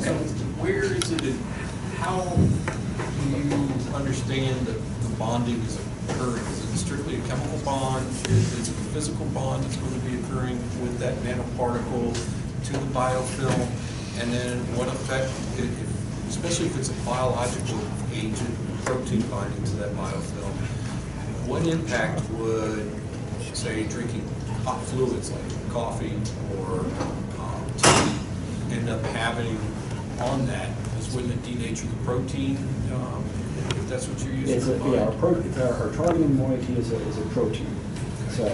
So where is it, how do you understand that the bonding is occurring? Is it strictly a chemical bond? Is it a physical bond that's going to be occurring with that nanoparticle to the biofilm? And then what effect, especially if it's a biological agent, protein binding to that biofilm, what impact would, say, drinking hot fluids like coffee or tea end up having on that? Wouldn't it denature the protein if that's what you're using? Our targeting moiety is a protein. So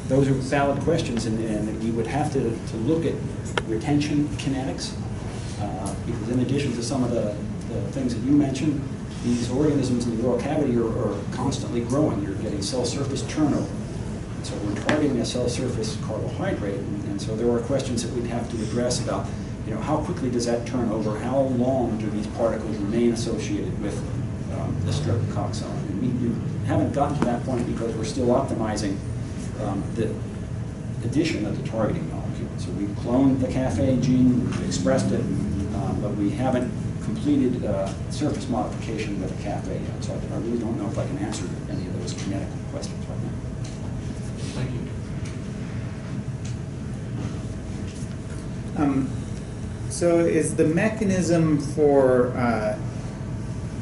those are valid questions, and we would have to look at retention kinetics, because in addition to some of the things that you mentioned, these organisms in the oral cavity are constantly growing. You're getting cell surface turnover. And so we're targeting a cell surface carbohydrate, and so there are questions that we'd have to address about, how quickly does that turn over? How long do these particles remain associated with the streptococci? And we haven't gotten to that point because we're still optimizing the addition of the targeting molecule. So we've cloned the CAFE gene, we've expressed it, but we haven't completed surface modification with the CAFE yet. So I really don't know if I can answer any of those kinetic questions right now. Thank you. So is the mechanism for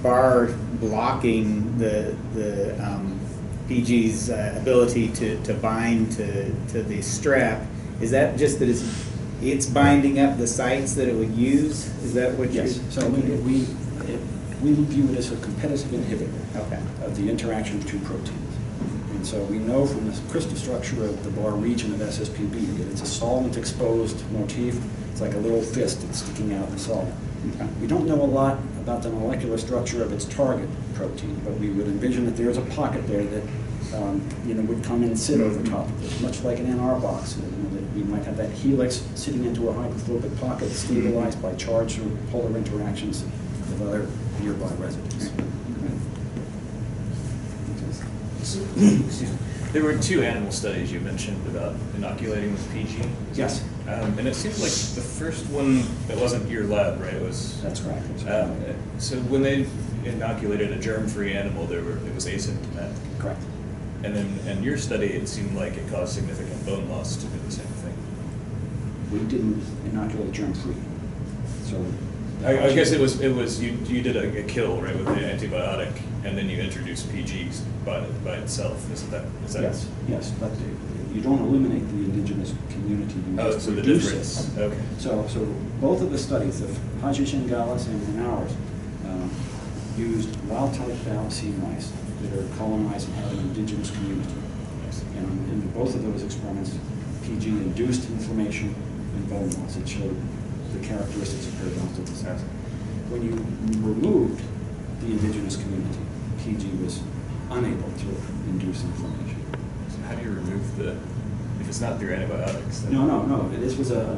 bar blocking the PG's ability to bind to the strep, is that just that it's binding up the sites that it would use? Is that what you're... Yes. So we view it as a competitive inhibitor of the interaction of two proteins. And so we know from the crystal structure of the bar region of SSPB that it's a solvent-exposed motif. It's like a little fist that's sticking out in the solvent. We don't know a lot about the molecular structure of its target protein, but we would envision that there's a pocket there that would come and sit over top of it, much like an NR box. That we might have that helix sitting into a hydrophobic pocket stabilized by charge or polar interactions with other nearby residues. There were 2 animal studies you mentioned about inoculating with PG. Yes. And it seemed like the first one, it wasn't your lab, right? It was. That's correct. So when they inoculated a germ-free animal, it was asymptomatic. Correct. And then in your study, it seemed like it caused significant bone loss to do the same thing. We didn't inoculate germ-free. So I guess it was you did a kill, right, with the antibiotic, and then you introduced PG by itself. Is that yes, but you don't eliminate the indigenous community. You just so the reduce difference. it. Okay. So both of the studies, the Haji Shingalis and ours, used wild-type Bacillus mice that are colonized and have an indigenous community. And in both of those experiments, PG induced inflammation and bone loss. It showed the characteristics of periodontal disease. When you removed the indigenous community, PG was unable to induce inflammation. So how do you remove if it's not through antibiotics? No. This was a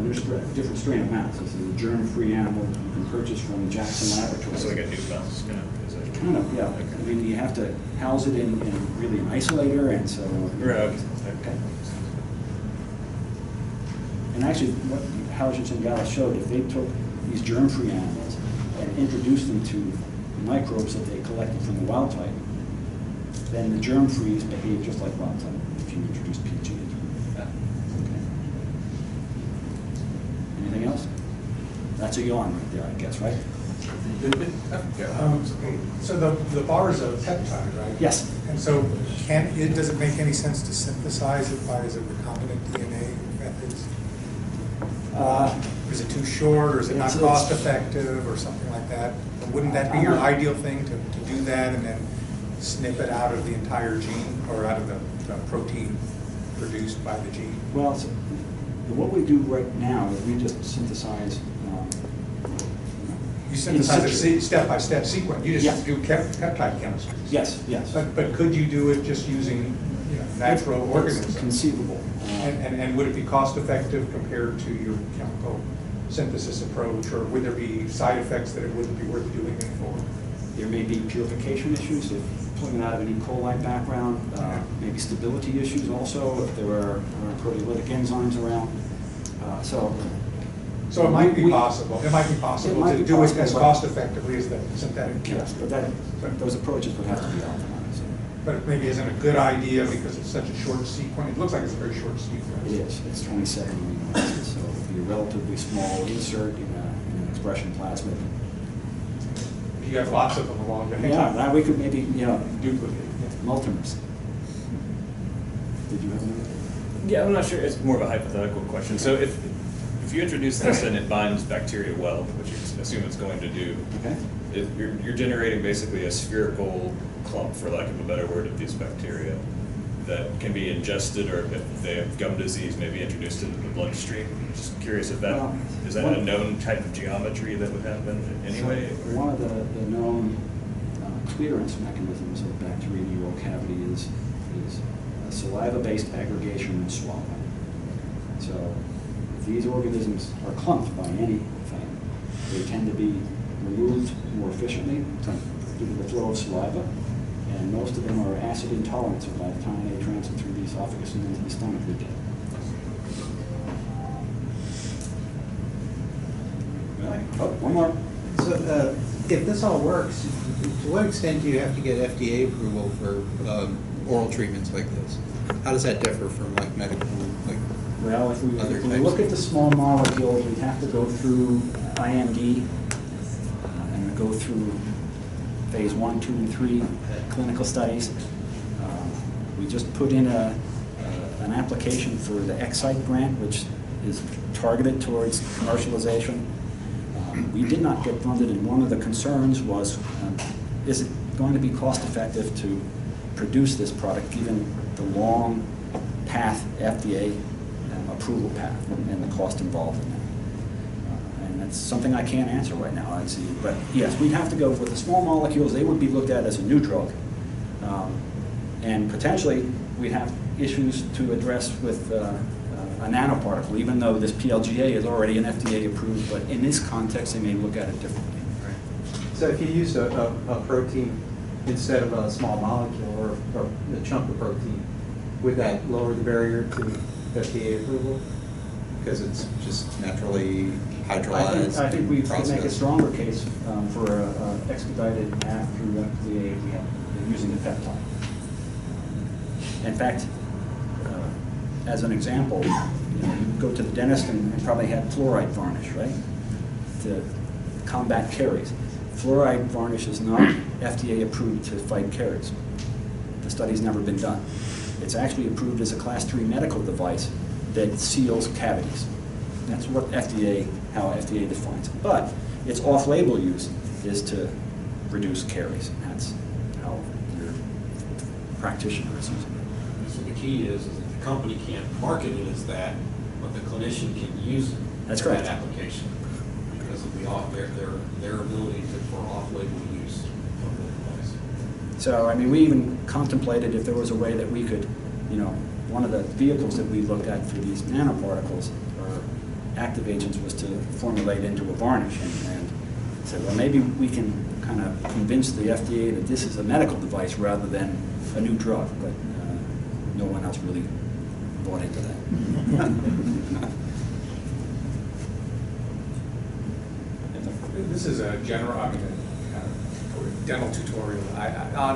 different strain of mouse. This is a germ-free animal you can purchase from Jackson Laboratories. So like a new mouse, Kind of, yeah. Okay. I mean, you have to house it in really an isolator, and so... Right, Okay. And actually, what Howard and Gala showed, if they took these germ-free animals and introduced them to microbes that they collected from the wild type, then the germ-frees behave just like wild type if you introduce PG into them. Okay. Anything else? That's a yawn right there, I guess, right? So the bar is a peptide, right? Yes. And so does it make any sense to synthesize it by, is it recombinant DNA methods? Is it too short, or is it not cost effective, or something like that? Wouldn't that be your ideal thing, to do that and then snip it out of the entire gene, or out of the protein produced by the gene? Well, so what we do right now is we just synthesize. You synthesize a step-by-step sequence. You just do peptide chemistry. Yes. But could you do it just using natural organisms? It's conceivable. And would it be cost-effective compared to your chemical synthesis approach, or would there be side effects that it wouldn't be worth doing it for? There may be purification issues if pulling out of an E. coli background, maybe stability issues also if there are proteolytic enzymes around. So So it might be We- possible, It might to be do it possible, as but- cost effectively as the synthetic. Yes, but those approaches would have to be optimized. But it maybe isn't a good idea because it's such a short sequence. It looks like it's a very short sequence. It is, it's 27 amino acids, so it would be a relatively small insert in an expression plasmid. You have lots of them along the. Yeah, now we could maybe, Duplicate. multimers. Did you have another? Yeah, I'm not sure, it's more of a hypothetical question. So if you introduce this and it binds bacteria well, which you assume it's going to do, Okay. you're generating basically a spherical clump, for lack of a better word, of these bacteria that can be ingested, or if they have gum disease, maybe introduced into the bloodstream. Just curious if Well, is that a known type of geometry that would happen anyway? So one of the known clearance mechanisms of bacterial in the oral cavity is a saliva-based aggregation and swallowing. So if these organisms are clumped by anything, they tend to be removed more efficiently due to the flow of saliva, and most of them are acid intolerant, so by the time they transit through the esophagus and into the stomach, they're dead. Oh, one more. So, if this all works, to what extent do you have to get FDA approval for oral treatments like this? How does that differ from like medical, like? Well, if we Other look types. at the small molecules, we have to go through IND and go through phase 1, 2, and 3 clinical studies. We just put in an application for the Excite grant, which is targeted towards commercialization. We did not get funded, and one of the concerns was, is it going to be cost effective to produce this product given the long path, FDA approval path, and the cost involved in that. And that's something I can't answer right now, I'd see. But yes, we'd have to go with the small molecules. They would be looked at as a new drug. And potentially, we'd have issues to address with a nanoparticle, even though this PLGA is already an FDA approved, but in this context, they may look at it differently. So if you use a protein instead of a small molecule or a chunk of protein, would that lower the barrier to FDA approval? Because it's just naturally hydrolyzed. I think we could make a process. stronger case for an expedited path through FDA if we have using the peptide. In fact, as an example, you go to the dentist and probably have fluoride varnish, right? To combat caries. Fluoride varnish is not FDA approved to fight caries. The study's never been done. It's actually approved as a class 3 medical device that seals cavities. That's what how FDA defines it. But its off-label use is to reduce caries. That's how your practitioner is using it. So the key is that the company can't market it as that, but the clinician can use it. That's for correct. that application because of their ability for off-label use of the device. So, I mean, we even contemplated if there was a way that we could, one of the vehicles that we looked at for these nanoparticles or active agents was to formulate into a varnish and said, well, maybe we can kind of convince the FDA that this is a medical device rather than a new drug, but no one else really bought into that. This is a general, kind of dental tutorial. On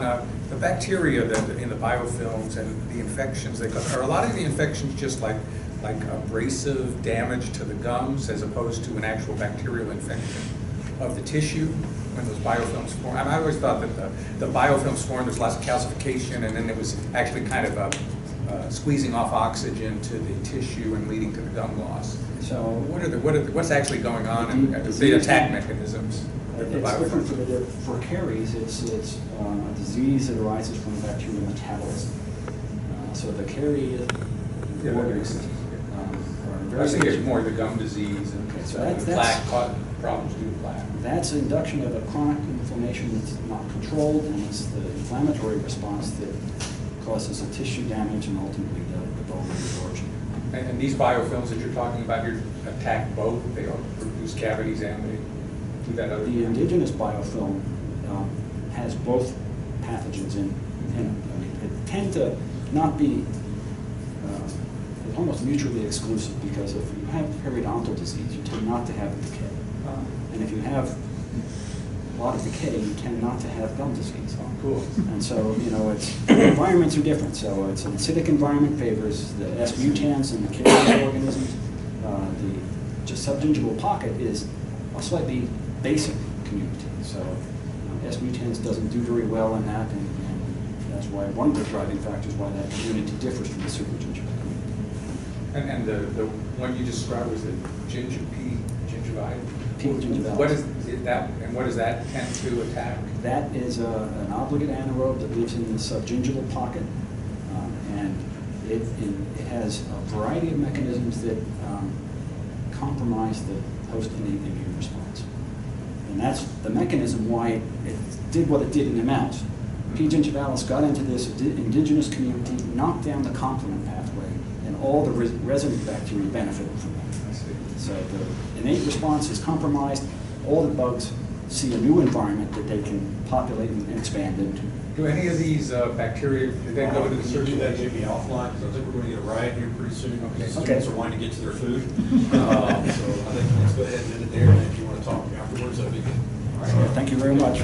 the bacteria that in the biofilms and the infections, are a lot of the infections just like abrasive damage to the gums as opposed to an actual bacterial infection of the tissue when those biofilms form? I always thought that the biofilms formed, there's lots of calcification, and then it was actually kind of squeezing off oxygen to the tissue and leading to the gum loss. So What's actually going on in the attack mechanisms of the it's different biofilms? for caries. It's a disease that arises from bacterial metabolism. So the carie Yeah, that makes sense. are I was thinking very it's more the gum disease and Okay, so and that's- plaque problems due to plaque. That's induction of a chronic inflammation that's not controlled, and it's the inflammatory response that causes the tissue damage and ultimately the bone resorption. And these biofilms that you're talking about here attack both, they produce cavities and they do that other. The indigenous biofilm has both pathogens in it. I mean, it tend to not be almost mutually exclusive, because if you have periodontal disease, you tend not to have decay. And if you have a lot of decay, you tend not to have gum disease. Cool. And so, you know, it's, the environments are different. So it's an acidic environment favors the S. mutans and the carrier organisms. The just subgingival pocket is a slightly basic community. So S. mutans doesn't do very well in that, and that's why one of the driving factors why that community differs from the supergingival community. And the one you described was the gingivae? P. gingivalis. What is that, and what does that tend to attack? That is an obligate anaerobe that lives in the subgingival pocket, and it has a variety of mechanisms that compromise the host innate immune response. And that's the mechanism why it did what it did in the mouse. P. gingivalis got into this indigenous community, knocked down the complement pathway, and all the resident bacteria benefited from that. So the innate response is compromised. All the bugs see a new environment that they can populate and expand into. Do any of these bacteria, do they go to the Can you do that circulation? maybe offline, because I think we're going to get a riot here pretty soon. Okay. Students are wanting to get to their food. So I think let's go ahead and end it there, and if you want to talk afterwards, that'd be good. Thank you very much.